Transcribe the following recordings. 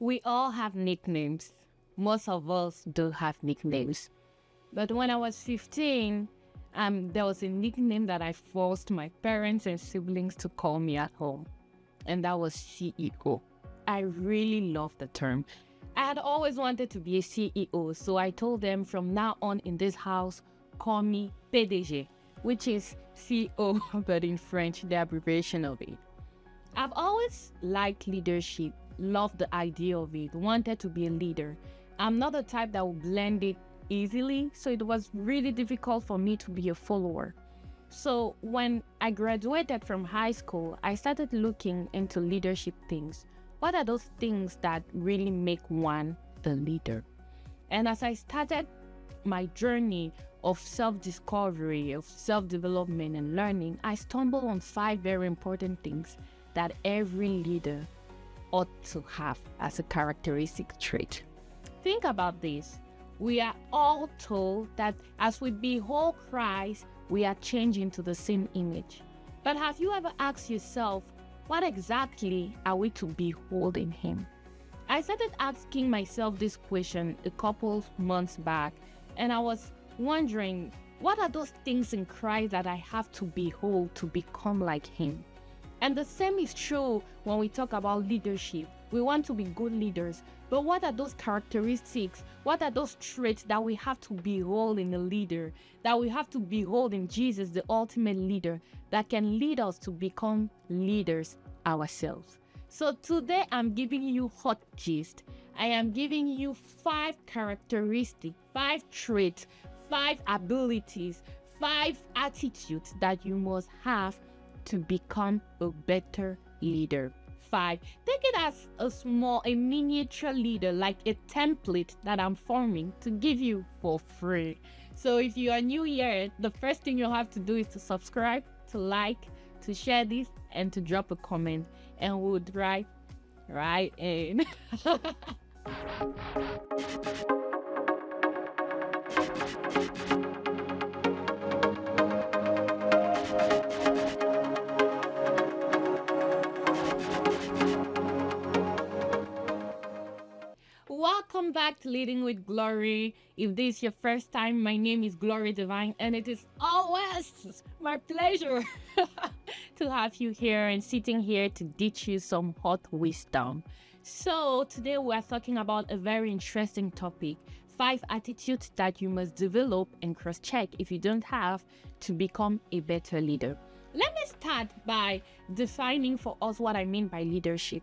We all have nicknames. Most of us do have nicknames. But when I was 15, there was a nickname that I forced my parents and siblings to call me at home, and that was CEO. I really love the term. I had always wanted to be a CEO, so I told them from now on in this house, call me PDG, which is CEO, but in French, the abbreviation of it. I've always liked leadership, loved the idea of it, wanted to be a leader. I'm not the type that will blend it easily, so it was really difficult for me to be a follower. So when I graduated from high school, I started looking into leadership things. What are those things that really make one the leader? And as I started my journey of self-discovery, of self-development and learning, I stumbled on 5 very important things that every leader ought to have as a characteristic trait. Think about this. We are all told that as we behold Christ, we are changing to the same image. But have you ever asked yourself, what exactly are we to behold in Him? I started asking myself this question a couple months back, and I was wondering, what are those things in Christ that I have to behold to become like Him? And the same is true when we talk about leadership. We want to be good leaders, but what are those characteristics? What are those traits that we have to behold in a leader, that we have to behold in Jesus, the ultimate leader, that can lead us to become leaders ourselves? So today I'm giving you hot gist. I am giving you 5 characteristics, 5 traits, 5 abilities, 5 attitudes that you must have to become a better leader. 5. Take it as a miniature leader, like a template that I'm forming to give you for free. So if you are new here, the first thing you'll have to do is to subscribe, to like, to share this, and to drop a comment, and we'll dive right in. Welcome back to Leading with Glory. If this is your first time, my name is Glory Divine, and it is always my pleasure to have you here and sitting here to teach you some hot wisdom. So today we are talking about a very interesting topic, 5 attitudes that you must develop and cross-check if you don't have to become a better leader. Let me start by defining for us what I mean by leadership.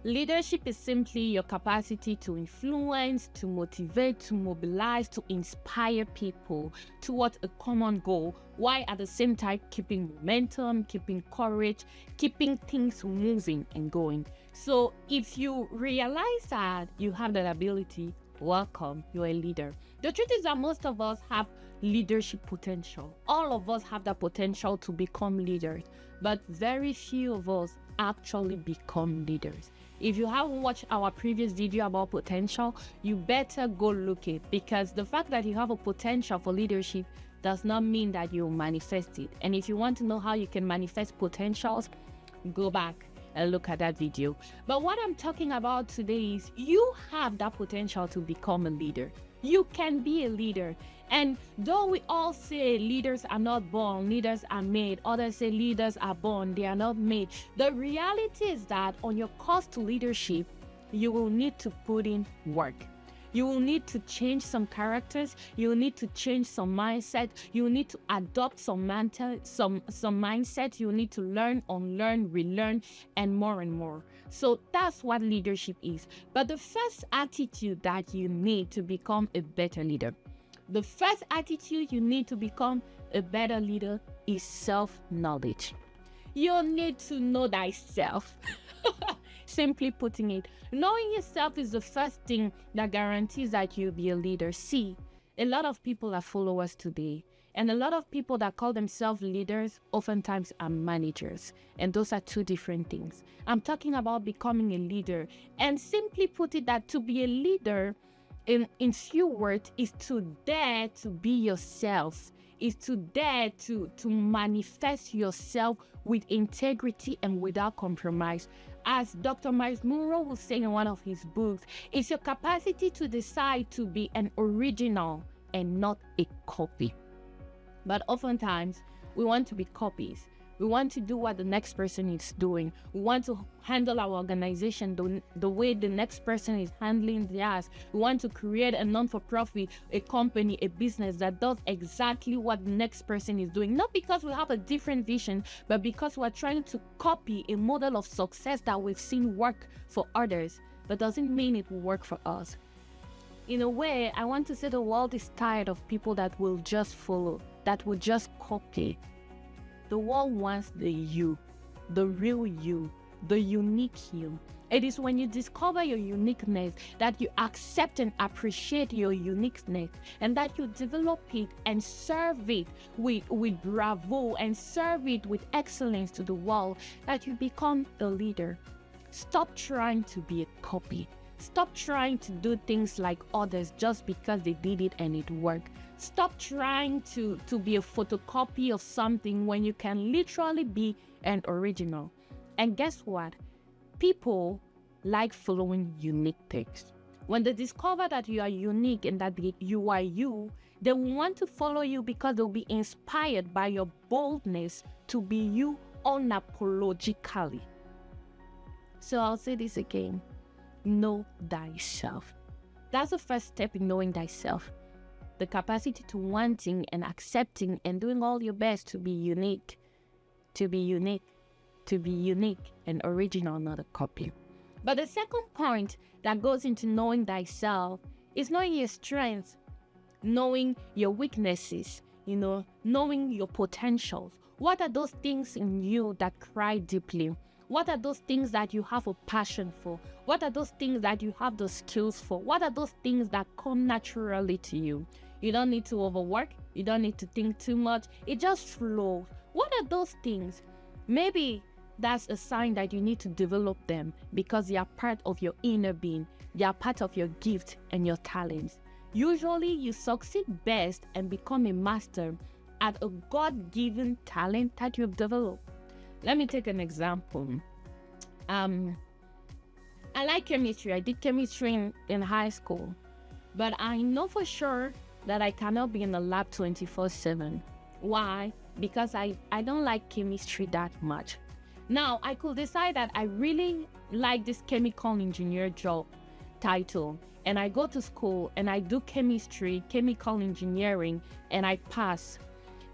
Leadership is simply your capacity to influence, to motivate, to mobilize, to inspire people towards a common goal, while at the same time keeping momentum, keeping courage, keeping things moving and going. So if you realize that you have that ability, welcome, you're a leader. The truth is that most of us have leadership potential. All of us have the potential to become leaders, but very few of us actually become leaders. If you haven't watched our previous video about potential, you better go look it, because the fact that you have a potential for leadership does not mean that you'll manifest it. And if you want to know how you can manifest potentials, go back and look at that video. But what I'm talking about today is you have that potential to become a leader. You can be a leader. And though we all say leaders are not born, leaders are made, others say leaders are born, they are not made. The reality is that on your course to leadership, you will need to put in work. You will need to change some characters. You will need to change some mindset. You will need to adopt some mindset. You will need to learn, unlearn, relearn, and more. So that's what leadership is. But the first attitude that you need to become a better leader, the first attitude you need to become a better leader is self-knowledge. You need to know thyself. Simply putting it, knowing yourself is the first thing that guarantees that you'll be a leader. See, a lot of people are followers today, and a lot of people that call themselves leaders oftentimes are managers, and those are 2 different things. I'm talking about becoming a leader, and simply put it, that to be a leader in few words is to dare to be yourself, is to dare to manifest yourself with integrity and without compromise. As Dr. Miles Monroe will say in one of his books, it's your capacity to decide to be an original and not a copy. But oftentimes, we want to be copies. We want to do what the next person is doing. We want to handle our organization the way the next person is handling theirs. We want to create a non-for-profit, a company, a business that does exactly what the next person is doing. Not because we have a different vision, but because we're trying to copy a model of success that we've seen work for others, but doesn't mean it will work for us. In a way, I want to say the world is tired of people that will just follow, that will just copy. The world wants the you, the real you, the unique you. It is when you discover your uniqueness that you accept and appreciate your uniqueness, and that you develop it and serve it with bravo and serve it with excellence to the world, that you become a leader. Stop trying to be a copy. Stop trying to do things like others just because they did it and it worked. Stop trying to be a photocopy of something when you can literally be an original. And guess what? People like following unique things. When they discover that you are unique and that you are you, they want to follow you because they'll be inspired by your boldness to be you unapologetically. So I'll say this again. Know thyself. That's the first step in knowing thyself. The capacity to wanting and accepting and doing all your best to be unique, and original, not a copy. But the second point that goes into knowing thyself is knowing your strengths, knowing your weaknesses, knowing your potentials. What are those things in you that cry deeply? What are those things that you have a passion for? What are those things that you have the skills for? What are those things that come naturally to you? You don't need to overwork. You don't need to think too much. It just flows. What are those things? Maybe that's a sign that you need to develop them because they are part of your inner being. They are part of your gift and your talents. Usually, you succeed best and become a master at a God-given talent that you've developed. Let me take an example. I like chemistry. I did chemistry in high school, but I know for sure that I cannot be in the lab 24/7. Why? Because I don't like chemistry that much. Now, I could decide that I really like this chemical engineer job title, and I go to school and I do chemistry, chemical engineering, and I pass.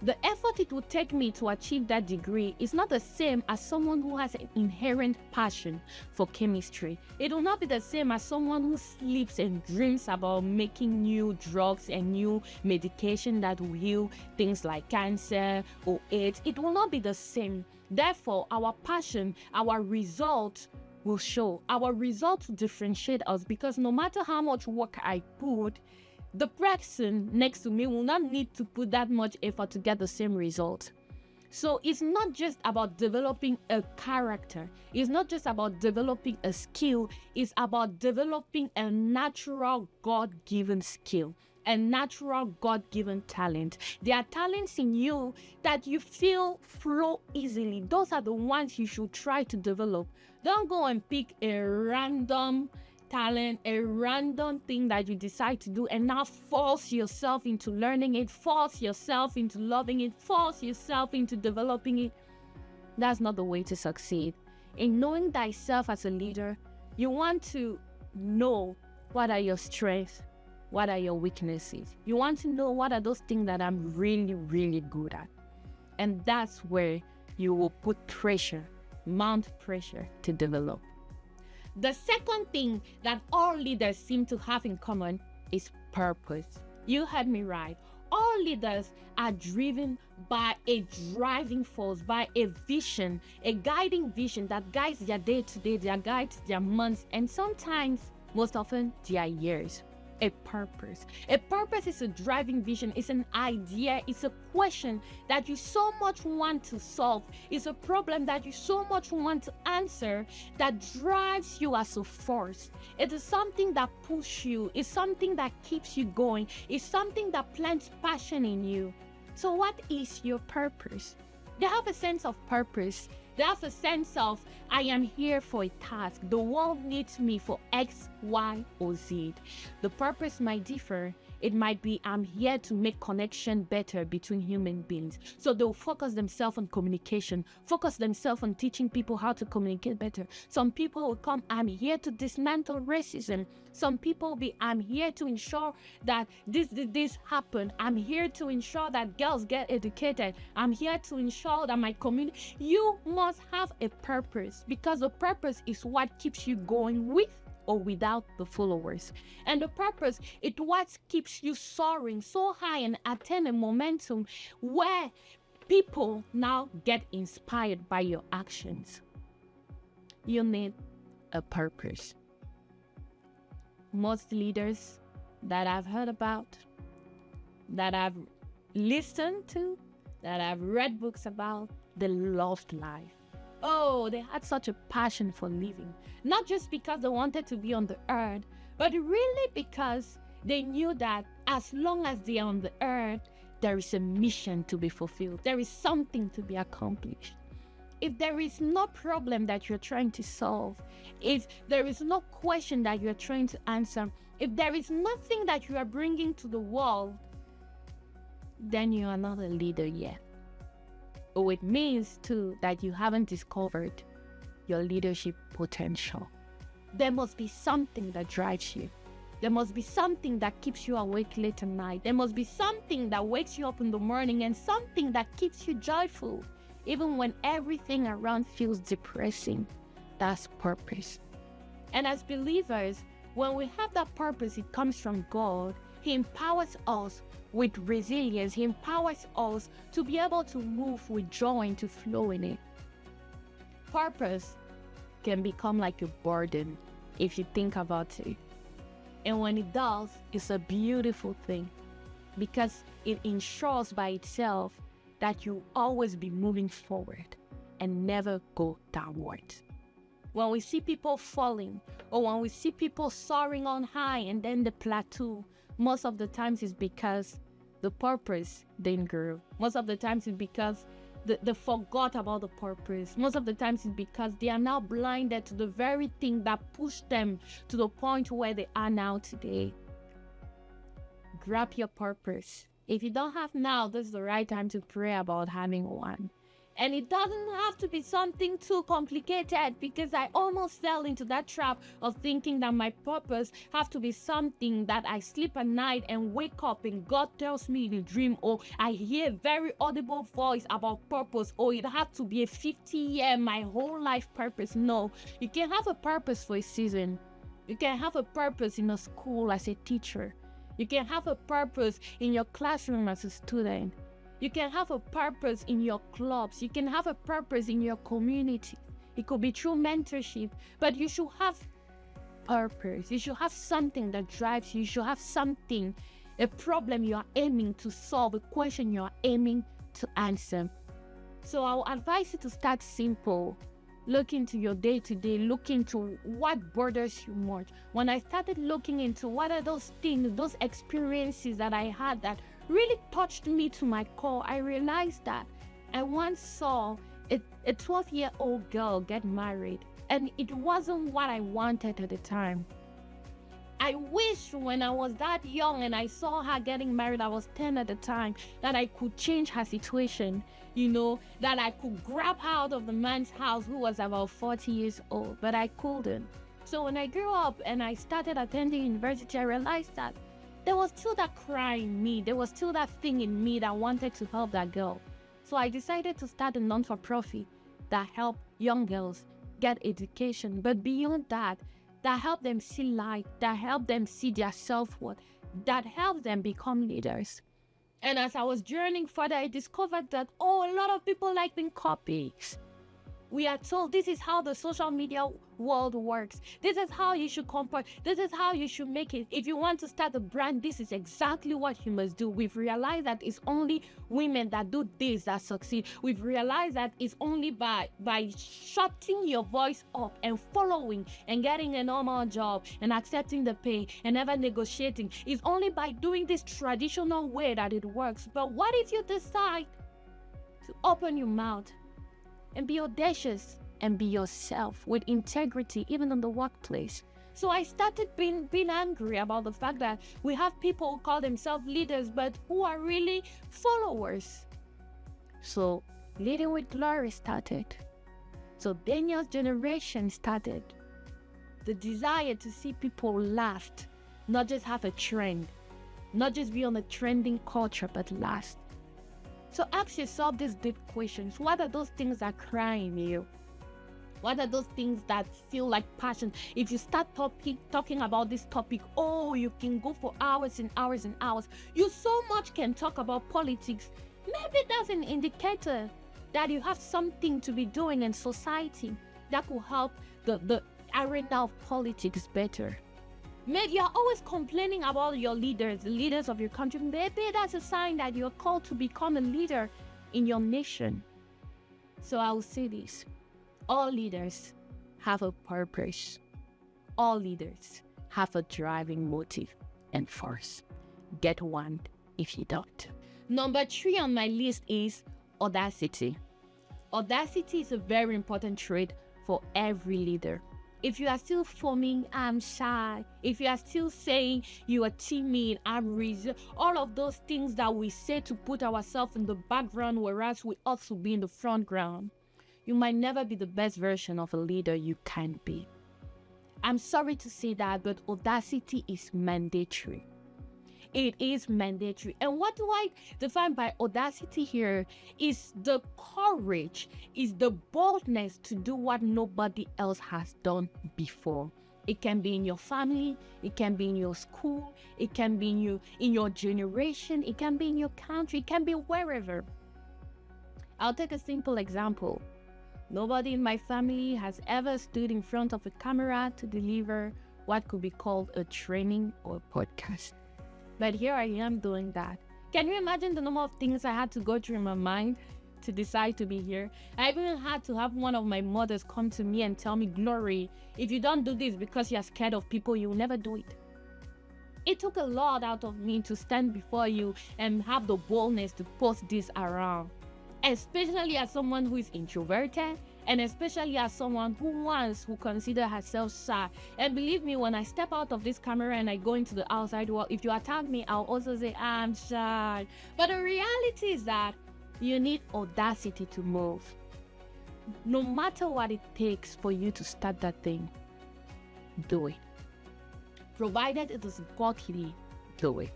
The effort it would take me to achieve that degree is not the same as someone who has an inherent passion for chemistry. It will not be the same as someone who sleeps and dreams about making new drugs and new medication that will heal things like cancer or AIDS. It will not be the same. Therefore, our passion, our results will show. Our results will differentiate us, because no matter how much work I put, the person next to me will not need to put that much effort to get the same result. So it's not just about developing a character. It's not just about developing a skill. It's about developing a natural God-given skill, a natural God-given talent. There are talents in you that you feel flow easily. Those are the ones you should try to develop. Don't go and pick a random talent, a random thing that you decide to do and now force yourself into learning it, force yourself into loving it, force yourself into developing it. That's not the way to succeed. In knowing thyself as a leader, you want to know what are your strengths, what are your weaknesses. You want to know what are those things that I'm really, really good at. And that's where you will put pressure, mount pressure to develop. The second thing that all leaders seem to have in common is purpose. You heard me right. All leaders are driven by a driving force, by a vision, a guiding vision that guides their day-to-day, their guides their months, and sometimes, most often, their years. A purpose. A purpose is a driving vision. It's an idea. It's a question that you so much want to solve. It's a problem that you so much want to answer that drives you as a force. It is something that pushes you. It's something that keeps you going. It's something that plants passion in you. So what is your purpose? They have a sense of purpose There's a sense of, I am here for a task. The world needs me for X, Y, or Z. The purpose might differ. It might be, I'm here to make connection better between human beings. So they'll focus themselves on communication, focus themselves on teaching people how to communicate better. Some people will come, I'm here to dismantle racism. Some people will be, I'm here to ensure that this happen. I'm here to ensure that girls get educated. I'm here to ensure that my community. You must have a purpose, because the purpose is what keeps you going with or without the followers. And the purpose, it what keeps you soaring so high and attain a momentum where people now get inspired by your actions. You need a purpose. Most leaders that I've heard about, that I've listened to, that I've read books about, they loved life. Oh, they had such a passion for living. Not just because they wanted to be on the earth, but really because they knew that as long as they are on the earth, there is a mission to be fulfilled. There is something to be accomplished. If there is no problem that you're trying to solve, if there is no question that you're trying to answer, if there is nothing that you are bringing to the world, then you are not a leader yet. Oh, it means too that you haven't discovered your leadership potential. There must be something that drives you. There must be something that keeps you awake late at night. There must be something that wakes you up in the morning, and something that keeps you joyful, even when everything around feels depressing. That's purpose. And as believers, when we have that purpose, it comes from God. He empowers us with resilience. He empowers us to be able to move with joy and to flow in it. Purpose can become like a burden if you think about it. And when it does, it's a beautiful thing, because it ensures by itself that you always be moving forward and never go downward. When we see people falling, or when we see people soaring on high and then the plateau, most of the times it's because the purpose didn't grow. Most of the times it's because they forgot about the purpose. Most of the times it's because they are now blinded to the very thing that pushed them to the point where they are now today. Grab your purpose. If you don't have now, this is the right time to pray about having one. And it doesn't have to be something too complicated, because I almost fell into that trap of thinking that my purpose have to be something that I sleep at night and wake up and God tells me in a dream, or I hear a very audible voice about purpose, or it have to be a 50-year, my whole life purpose. No, you can have a purpose for a season. You can have a purpose in a school as a teacher. You can have a purpose in your classroom as a student. You can have a purpose in your clubs. You can have a purpose in your community. It could be through mentorship, but you should have purpose. You should have something that drives you. You should have something, a problem you are aiming to solve, a question you are aiming to answer. So I'll advise you to start simple. Look into your day-to-day, look into what bothers you more. When I started looking into what are those things, those experiences that I had that really touched me to my core, I realized that I once saw a 12-year-old girl get married, and it wasn't what I wanted at the time. I wish when I was that young and I saw her getting married, I was 10 at the time, that I could change her situation, that I could grab her out of the man's house who was about 40 years old, but I couldn't. So when I grew up and I started attending university, I realized that there was still that cry in me. There was still that thing in me that wanted to help that girl. So I decided to start a non-for-profit that helped young girls get education. But beyond that, that helped them see light, that helped them see their self-worth, that helped them become leaders. And as I was journeying further, I discovered that, a lot of people like being copies. We are told this is how the social media world works. This is how you should compare. This is how you should make it. If you want to start a brand, this is exactly what you must do. We've realized that it's only women that do this that succeed. We've realized that it's only by shutting your voice up and following and getting a normal job and accepting the pay and never negotiating. It's only by doing this traditional way that it works. But what if you decide to open your mouth and be audacious and be yourself with integrity, even in the workplace. So I started being angry about the fact that we have people who call themselves leaders, but who are really followers. So Leading with Glory started. So Daniel's generation started. The desire to see people last, not just have a trend, not just be on a trending culture, but last. So ask yourself these deep questions. What are those things that cry in you? What are those things that feel like passion? If you start talking about this topic, you can go for hours and hours and hours. You so much can talk about politics. Maybe that's an indicator that you have something to be doing in society that will help the arena of politics better. Maybe you're always complaining about your leaders, the leaders of your country. Maybe that's a sign that you're called to become a leader in your nation. So I will say this. All leaders have a purpose. All leaders have a driving motive and force. Get one if you don't. Number 3 on my list is audacity. Audacity is a very important trait for every leader. If you are still forming, I'm shy. If you are still saying you are timid, I'm reserved, all of those things that we say to put ourselves in the background, whereas we ought to be in the front ground, you might never be the best version of a leader you can be. I'm sorry to say that, but audacity is mandatory. It is mandatory. And what do I define by audacity here is the courage, is the boldness to do what nobody else has done before. It can be in your family, it can be in your school, it can be in your generation, it can be in your country, it can be wherever. I'll take a simple example. Nobody in my family has ever stood in front of a camera to deliver what could be called a training or a podcast. But here I am doing that. Can you imagine the number of things I had to go through in my mind to decide to be here? I even had to have one of my mothers come to me and tell me, Glory, if you don't do this because you're scared of people, you'll never do it. It took a lot out of me to stand before you and have the boldness to post this around. Especially as someone who is introverted, and especially as someone who considers herself shy. And believe me, when I step out of this camera and I go into the outside world, if you attack me, I'll also say I'm shy. But the reality is that you need audacity to move. No matter what it takes for you to start that thing, do it. Provided it is godly, do it.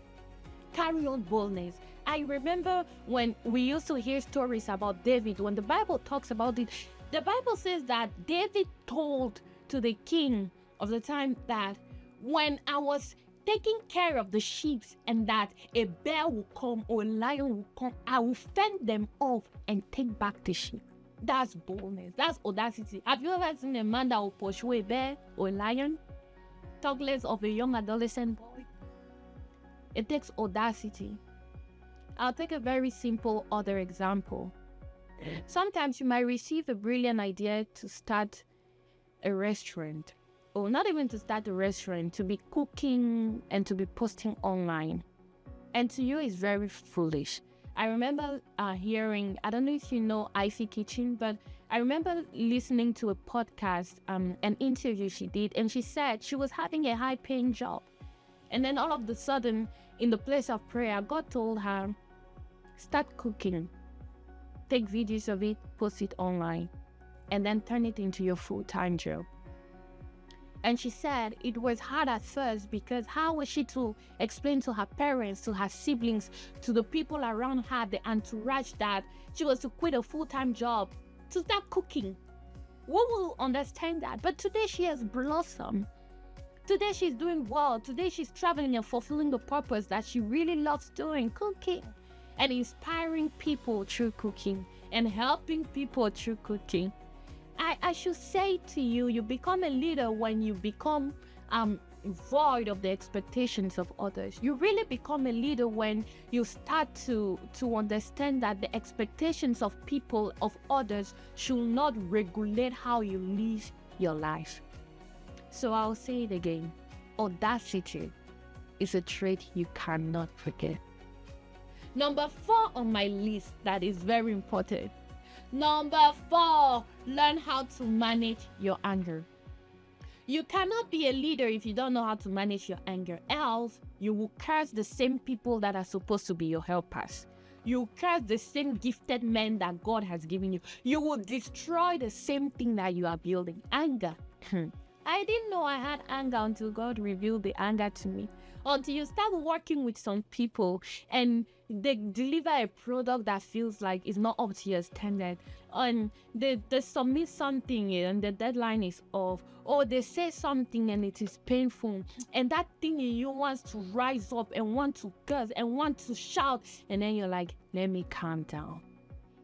Carry on boldness. I remember when we used to hear stories about David, when the Bible talks about it, the Bible says that David told to the king of the time that when I was taking care of the sheep and that a bear will come or a lion will come, I will fend them off and take back the sheep. That's boldness. That's audacity. Have you ever seen a man that will pursue a bear or a lion? Talk less of a young adolescent boy. It takes audacity. I'll take a very simple other example. Sometimes you might receive a brilliant idea to start a restaurant, or not even to start a restaurant, to be cooking and to be posting online. And to you, it's very foolish. I remember hearing, I don't know if you know Icy Kitchen, but I remember listening to a podcast, an interview she did, and she said she was having a high-paying job. And then all of a sudden, in the place of prayer, God told her, start cooking. Take videos of it, post it online, and then turn it into your full-time job. And she said it was hard at first because how was she to explain to her parents, to her siblings, to the people around her, the entourage, that she was to quit a full-time job to start cooking? Who will understand that? But today she has blossomed. Today she's doing well. Today she's traveling and fulfilling the purpose that she really loves doing, cooking, and inspiring people through cooking and helping people through cooking. I should say to you, you become a leader when you become void of the expectations of others. You really become a leader when you start to understand that the expectations of people, of others, should not regulate how you live your life. So I'll say it again. Audacity is a trait you cannot forget. Number 4 on my list that is very important. Number 4, learn how to manage your anger. You cannot be a leader if you don't know how to manage your anger, else you will curse the same people that are supposed to be your helpers. You curse the same gifted men that God has given you. You will destroy the same thing that you are building. Anger. I didn't know I had anger until God revealed the anger to me. Until you start working with some people and they deliver a product that feels like it's not up to your standard, and they submit something and the deadline is off, or they say something and it is painful, and that thing in you wants to rise up and want to curse and want to shout, and then you're like, let me calm down.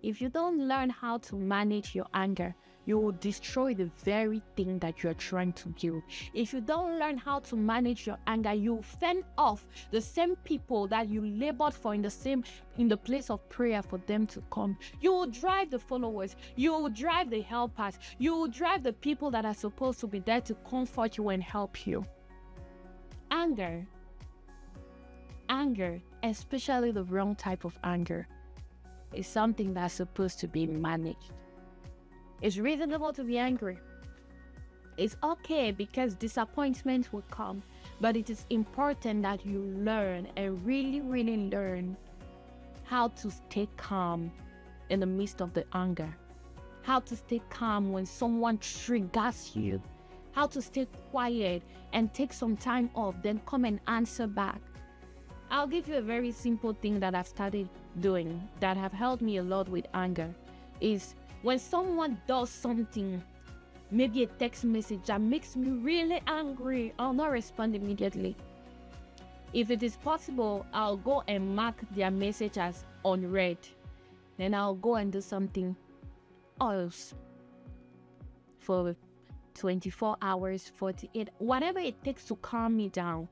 If you don't learn how to manage your anger, you will destroy the very thing that you're trying to build. If you don't learn how to manage your anger, you fend off the same people that you labored for in the place of prayer for them to come. You will drive the followers, you will drive the helpers, you will drive the people that are supposed to be there to comfort you and help you. Anger, especially the wrong type of anger, is something that's supposed to be managed. It's reasonable to be angry. It's okay because disappointment will come, but it is important that you learn and really, really learn how to stay calm in the midst of the anger, how to stay calm when someone triggers you, how to stay quiet and take some time off, then come and answer back. I'll give you a very simple thing that I've started doing that have helped me a lot with anger is when someone does something, maybe a text message that makes me really angry, I'll not respond immediately. If it is possible, I'll go and mark their message as unread. Then I'll go and do something else for 24 hours, 48, whatever it takes to calm me down.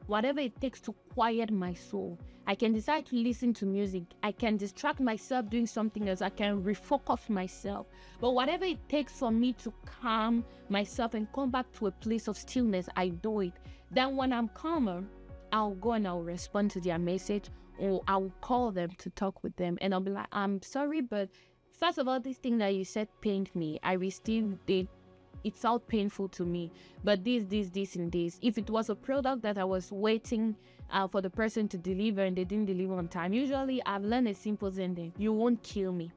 Whatever it takes to quiet my soul. I can decide to listen to music. I can distract myself doing something else. I can refocus myself. But whatever it takes for me to calm myself and come back to a place of stillness, I do it. Then when I'm calmer, I'll go and I'll respond to their message, or I'll call them to talk with them. And I'll be like, I'm sorry, but first of all, this thing that you said pained me. I received it. It felt painful to me, but this, and this. If it was a product that I was waiting for the person to deliver and they didn't deliver on time, usually I've learned a simple sentence: you won't kill me.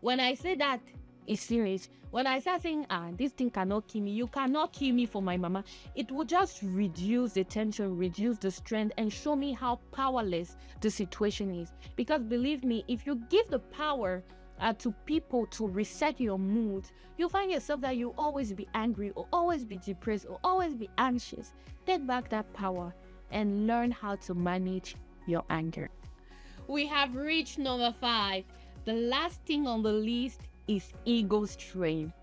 When I say that, it's serious. When I start saying, this thing cannot kill me, you cannot kill me for my mama, it will just reduce the tension, reduce the strength, and show me how powerless the situation is. Because believe me, if you give the power to people to reset your mood, you'll find yourself that you'll always be angry, or always be depressed, or always be anxious. Take back that power and learn how to manage your anger. We have reached number 5. The last thing on the list is ego strain.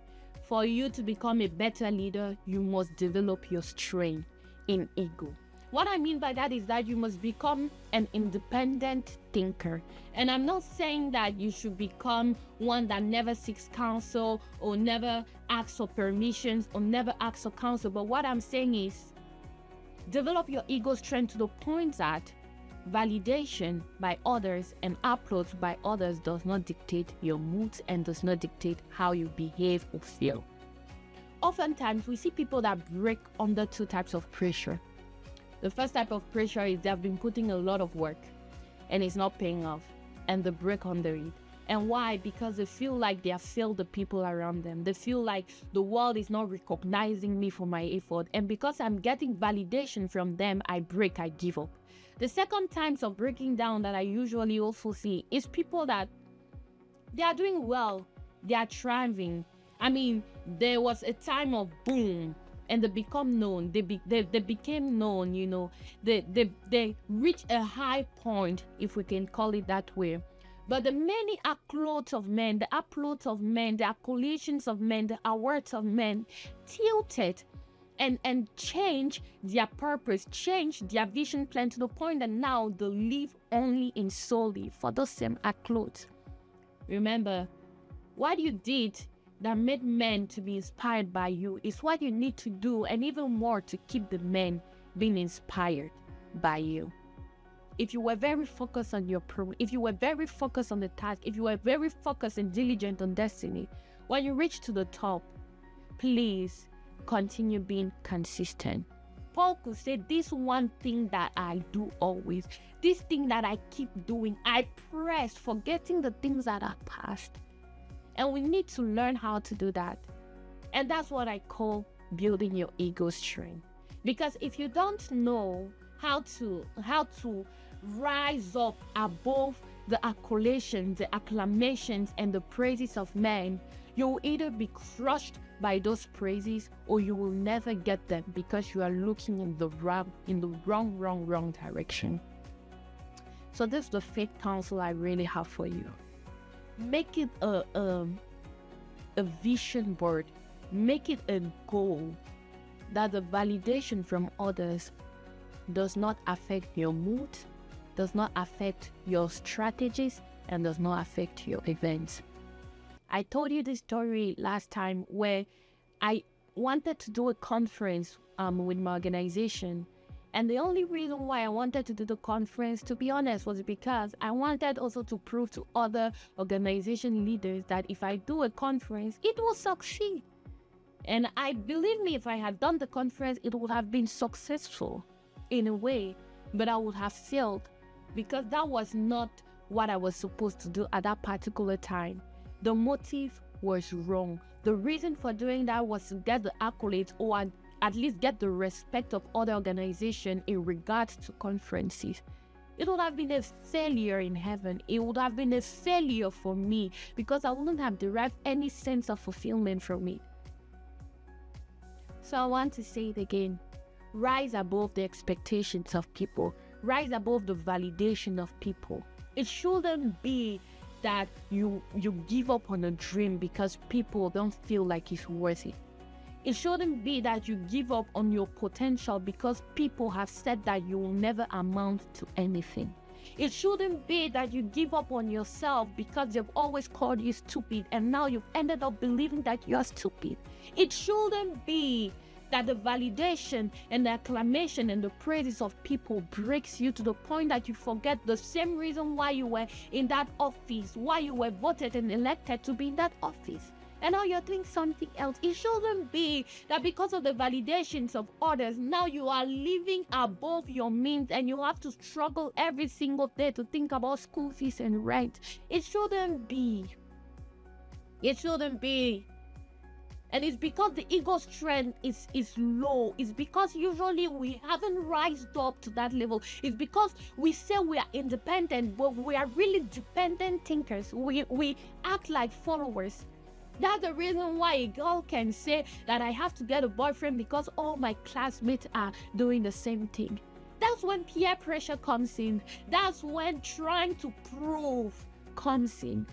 For you to become a better leader, you must develop your strain in ego. What I mean by that is that you must become an independent thinker. And I'm not saying that you should become one that never seeks counsel, or never asks for permissions, or never asks for counsel. But what I'm saying is develop your ego strength to the point that validation by others and applause by others does not dictate your moods and does not dictate how you behave or feel. Oftentimes, we see people that break under 2 types of pressure. The first type of pressure is they've been putting a lot of work and it's not paying off, and they break under it. And why? Because they feel like they have failed the people around them. They feel like the world is not recognizing me for my effort. And because I'm getting validation from them, I break, I give up. The second types of breaking down that I usually also see is people that they are doing well, they are thriving. I mean, there was a time of boom, and they become known. They became known, they reach a high point, if we can call it that way. But the many accolades of men, the applauds of men, the accolades of men, the awards of men tilted and change their purpose, change their vision plan to the point that now they live only in solely for those same accolades. Remember, what you did that made men to be inspired by you is what you need to do, and even more, to keep the men being inspired by you. if you were very focused on your if you were very focused on the task, if you were very focused and diligent on destiny, when you reach to the top, please continue being consistent. Paul could say, this one thing that I do always, this thing that I keep doing, I press, forgetting the things that are past. And we need to learn how to do that. And that's what I call building your ego strength. Because if you don't know how to rise up above the accolations, the acclamations, and the praises of men, you will either be crushed by those praises or you will never get them because you are looking in the wrong direction. So this is the faith counsel I really have for you. Make it a vision board. Make it a goal that the validation from others does not affect your mood, does not affect your strategies, and does not affect your events. I told you this story last time where I wanted to do a conference with my organization. And the only reason why I wanted to do the conference, to be honest, was because I wanted also to prove to other organization leaders that if I do a conference, it will succeed. And I believe me, if I had done the conference, it would have been successful in a way, but I would have failed because that was not what I was supposed to do at that particular time. The motive was wrong. The reason for doing that was to get the accolades or at least get the respect of other organizations in regards to conferences. It would have been a failure in heaven. It would have been a failure for me because I wouldn't have derived any sense of fulfillment from it. So I want to say it again. Rise above the expectations of people. Rise above the validation of people. It shouldn't be that you give up on a dream because people don't feel like it's worth it. It shouldn't be that you give up on your potential because people have said that you will never amount to anything. It shouldn't be that you give up on yourself because they've always called you stupid and now you've ended up believing that you're stupid. It shouldn't be that the validation and the acclamation and the praises of people breaks you to the point that you forget the same reason why you were in that office, why you were voted and elected to be in that office. And now you're doing something else. It shouldn't be that because of the validations of others, now you are living above your means and you have to struggle every single day to think about school fees and rent. It shouldn't be. It shouldn't be. And it's because the ego strength is low. It's because usually we haven't rised up to that level. It's because we say we are independent, but we are really dependent thinkers. We act like followers. That's the reason why a girl can say that I have to get a boyfriend because all my classmates are doing the same thing. That's when peer pressure comes in. That's when trying to prove comes in.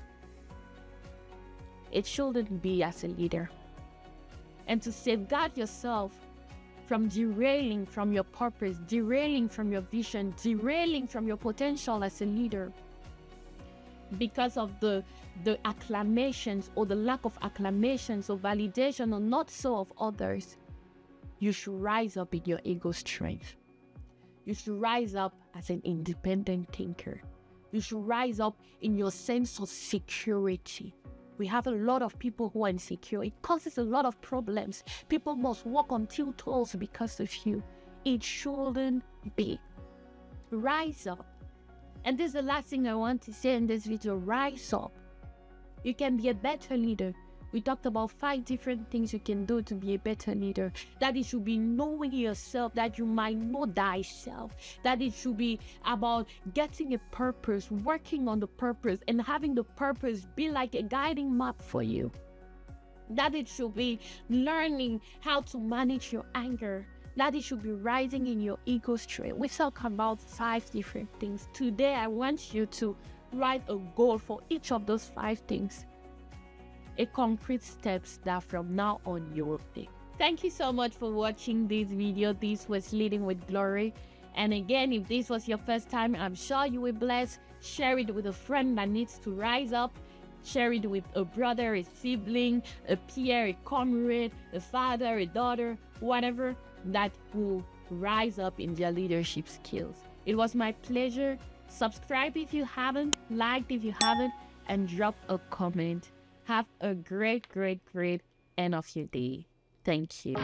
It shouldn't be as a leader. And to safeguard yourself from derailing from your purpose, derailing from your vision, derailing from your potential as a leader because of the acclamations or the lack of acclamations or validation or not so of others, you should rise up in your ego strength. You should rise up as an independent thinker. You should rise up in your sense of security. We have a lot of people who are insecure. It causes a lot of problems. People must walk on 2 toes because of you. It shouldn't be. Rise up. And this is the last thing I want to say in this video. Rise up. You can be a better leader. We talked about 5 different things you can do to be a better leader. That it should be knowing yourself, that you might know thyself. That it should be about getting a purpose, working on the purpose, and having the purpose be like a guiding map for you. That it should be learning how to manage your anger. That it should be rising in your ego strength. We talked about 5 different things. Today, I want you to write a goal for each of those 5 things. A concrete steps that from now on you will take. Thank you so much for watching this video. This was Leading with Glory. And again, if this was your first time, I'm sure you will bless. Share it with a friend that needs to rise up. Share it with a brother, a sibling, a peer, a comrade, a father, a daughter, whatever that will rise up in their leadership skills. It was my pleasure. Subscribe if you haven't, liked if you haven't, and drop a comment. Have a great, great, great end of your day. Thank you.